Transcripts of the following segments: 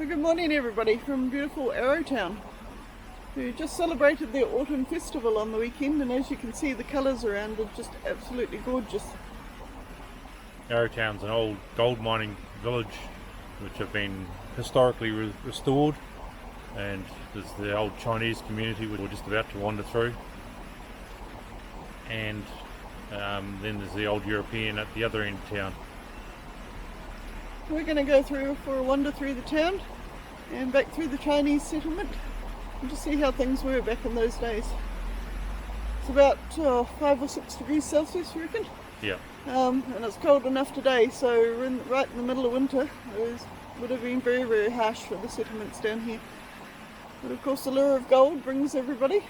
Well, good morning everybody from beautiful Arrowtown, who just celebrated their autumn festival on the weekend, and as you can see the colours around are just absolutely gorgeous. Arrowtown's an old gold mining village which have been historically restored, and there's the old Chinese community which we're just about to wander through, and then there's the old European at the other end of town. We're going to go through for a wander through the town and back through the Chinese settlement and just see how things were back in those days. It's about 5 or 6 degrees Celsius, you reckon? Yeah. And it's cold enough today, so we're right in the middle of winter. It would have been very, very harsh for the settlements down here. But of course the lure of gold brings everybody,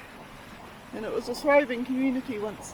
and it was a thriving community once.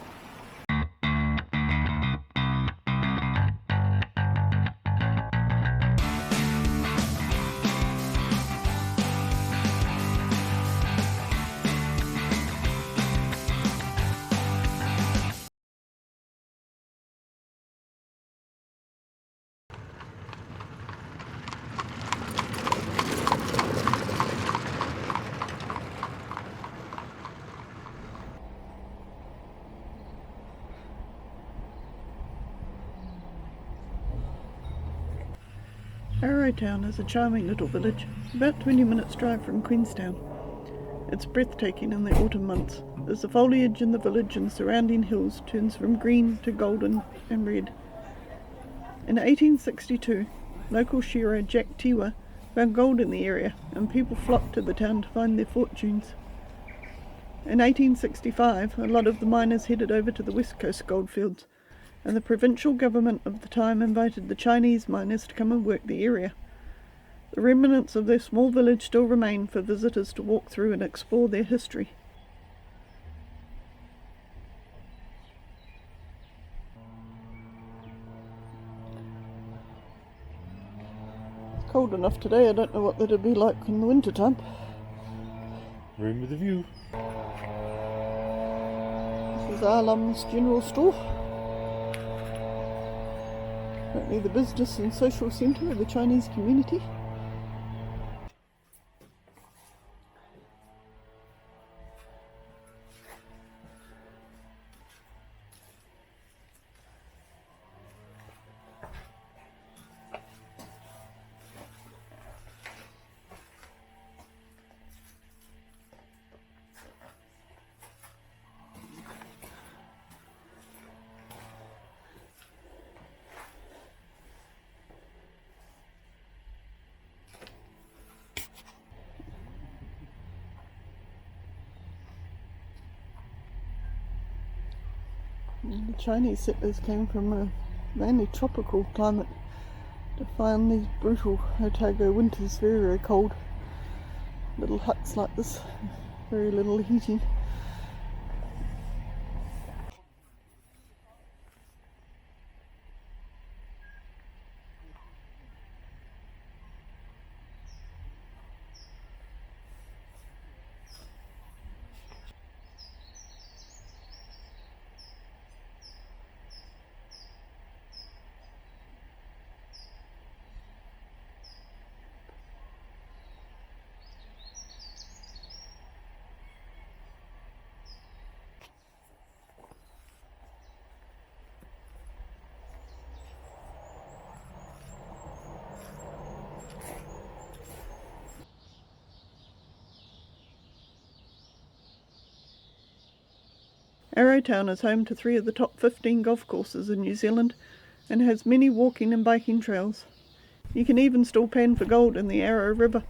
Arrowtown is a charming little village, about 20 minutes drive from Queenstown. It's breathtaking in the autumn months, as the foliage in the village and surrounding hills turns from green to golden and red. In 1862, local shearer Jack Tiwa found gold in the area, and people flocked to the town to find their fortunes. In 1865, a lot of the miners headed over to the west coast goldfields, and the provincial government of the time invited the Chinese miners to come and work the area. The remnants of their small village still remain for visitors to walk through and explore their history. It's cold enough today, I don't know what that'd be like in the winter time. Room with a view. This is Arlum's General Store. Apparently the business and social centre of the Chinese community. The Chinese settlers came from a mainly tropical climate to find these brutal Otago winters very, very cold. Little huts like this, very little heating. Arrowtown is home to 3 of the top 15 golf courses in New Zealand and has many walking and biking trails. You can even still pan for gold in the Arrow River.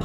I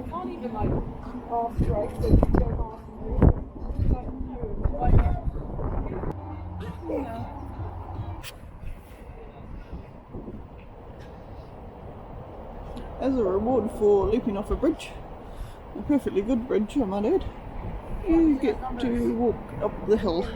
can't even like half straight, so you go half. As a reward for leaping off a bridge, a perfectly good bridge I might add, you get to walk up the hill.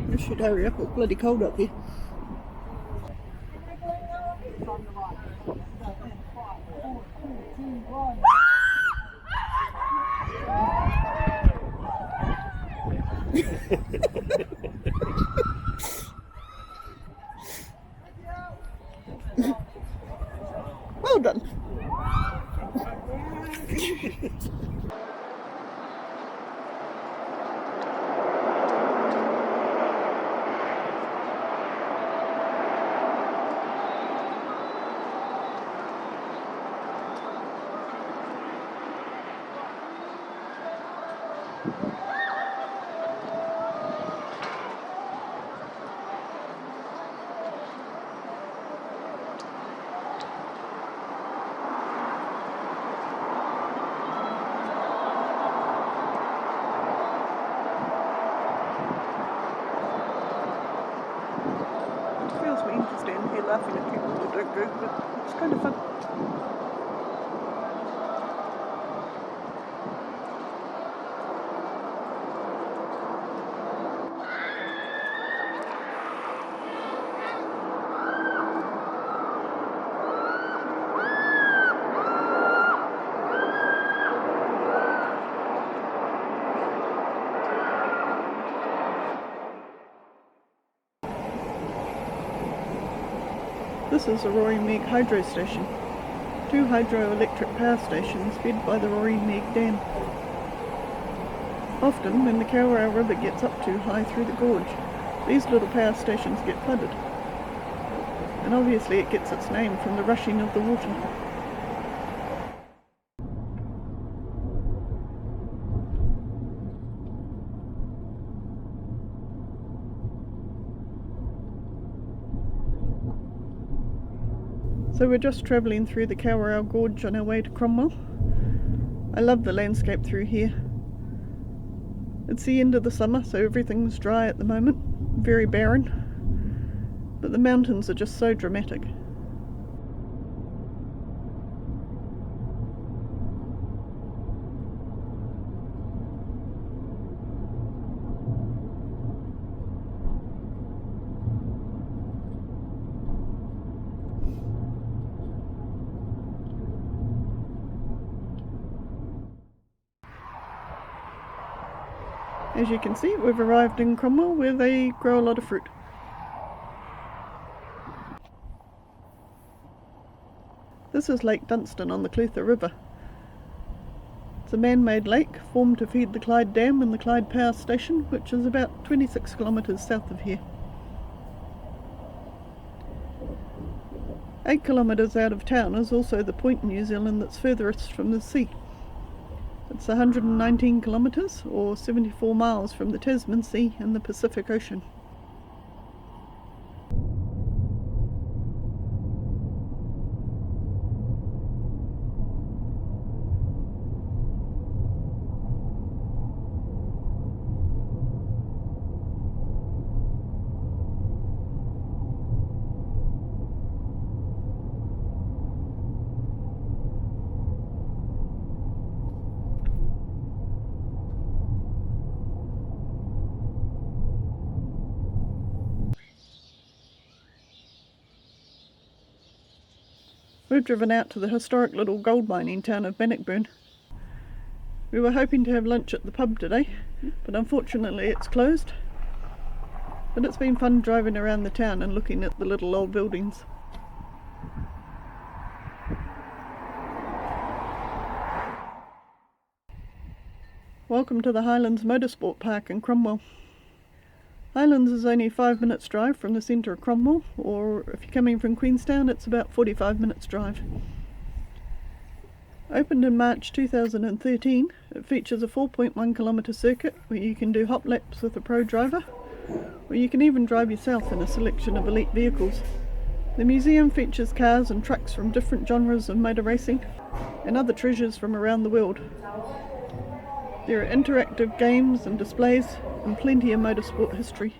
I should hurry up, it's bloody cold up here. Well done. Laughing at people that don't go, but it's kind of fun. This is a Rory Meg hydro station. 2 hydroelectric power stations fed by the Rory Meg Dam. Often, when the Kawerau River gets up too high through the gorge, these little power stations get flooded. And obviously it gets its name from the rushing of the water. So we're just travelling through the Kawerau Gorge on our way to Cromwell. I love the landscape through here. It's the end of the summer, so everything's dry at the moment, very barren, but the mountains are just so dramatic. As you can see, we've arrived in Cromwell where they grow a lot of fruit. This is Lake Dunstan on the Clutha River. It's a man-made lake formed to feed the Clyde Dam and the Clyde Power Station, which is about 26 kilometres south of here. 8 kilometres out of town is also the point in New Zealand that's furthest from the sea. It's 119 kilometres, or 74 miles from the Tasman Sea and the Pacific Ocean. We've driven out to the historic little gold mining town of Bannockburn. We were hoping to have lunch at the pub today, but unfortunately it's closed. But it's been fun driving around the town and looking at the little old buildings. Welcome to the Highlands Motorsport Park in Cromwell. Highlands is only 5 minutes drive from the centre of Cromwell, or if you're coming from Queenstown it's about 45 minutes drive. Opened in March 2013, it features a 4.1 kilometre circuit where you can do hop laps with a pro driver, or you can even drive yourself in a selection of elite vehicles. The museum features cars and trucks from different genres of motor racing and other treasures from around the world. There are interactive games and displays and plenty of motorsport history.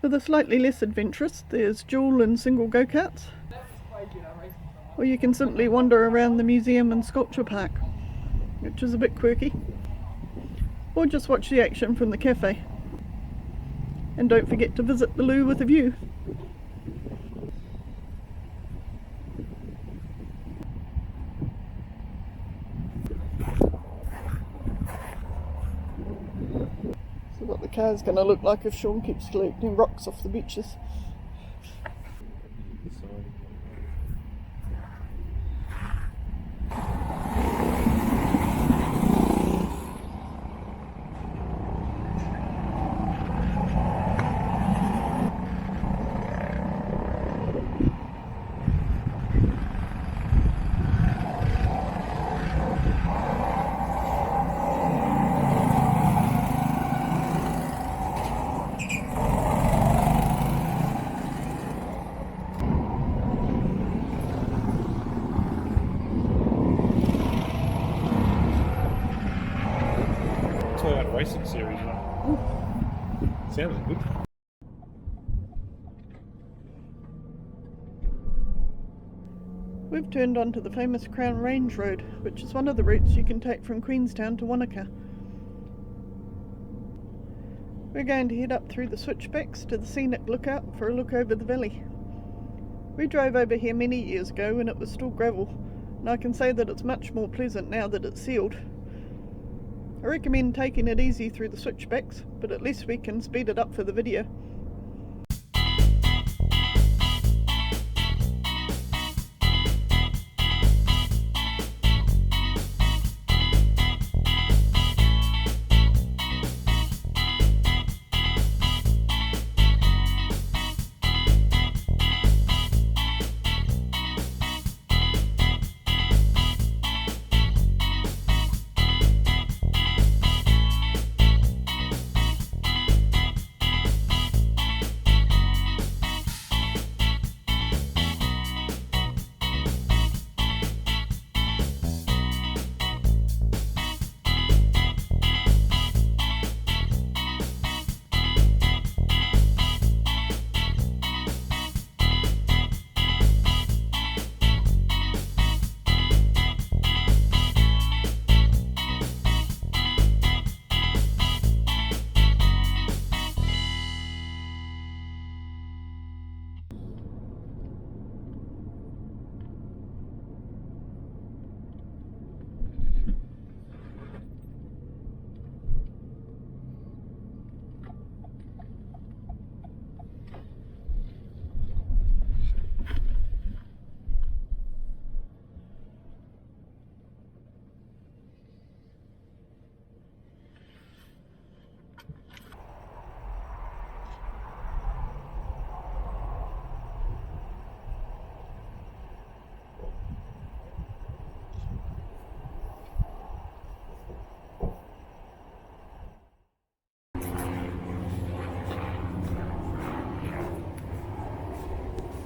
For the slightly less adventurous, there's dual and single go-karts, or you can simply wander around the museum and sculpture park, which is a bit quirky, or just watch the action from the cafe. And don't forget to visit the loo with a view. So what the car's going to look like if Sean keeps collecting rocks off the beaches. Racing series, right? Sounds good. We've turned onto the famous Crown Range Road, which is one of the routes you can take from Queenstown to Wanaka. We're going to head up through the switchbacks to the scenic lookout for a look over the valley. We drove over here many years ago when it was still gravel, and I can say that it's much more pleasant now that it's sealed. I recommend taking it easy through the switchbacks, but at least we can speed it up for the video.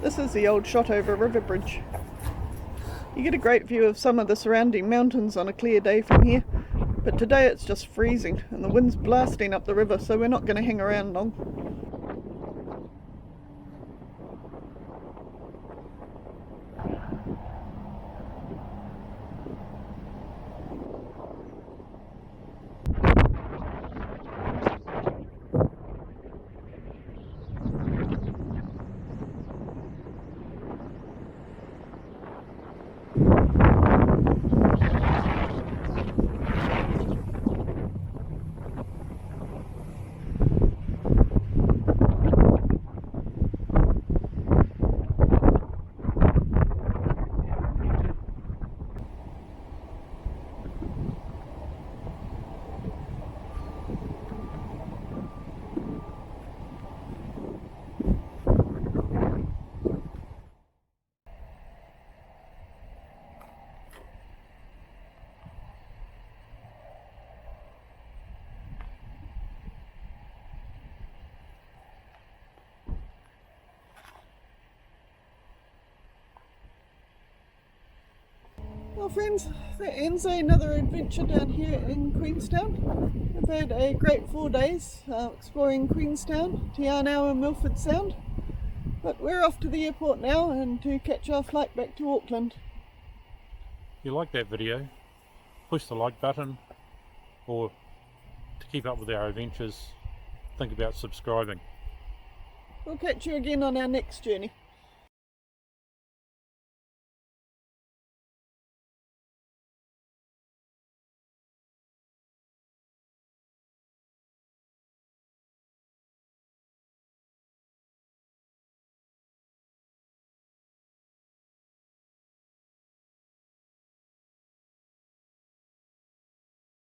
This is the old Shotover River Bridge. You get a great view of some of the surrounding mountains on a clear day from here, but today it's just freezing and the wind's blasting up the river, so we're not going to hang around long. friends, that ends another adventure down here in Queenstown. We've had a great 4 days exploring Queenstown, Te Anau and Milford Sound. But we're off to the airport now and to catch our flight back to Auckland. If you like that video, push the like button, or to keep up with our adventures, think about subscribing. We'll catch you again on our next journey.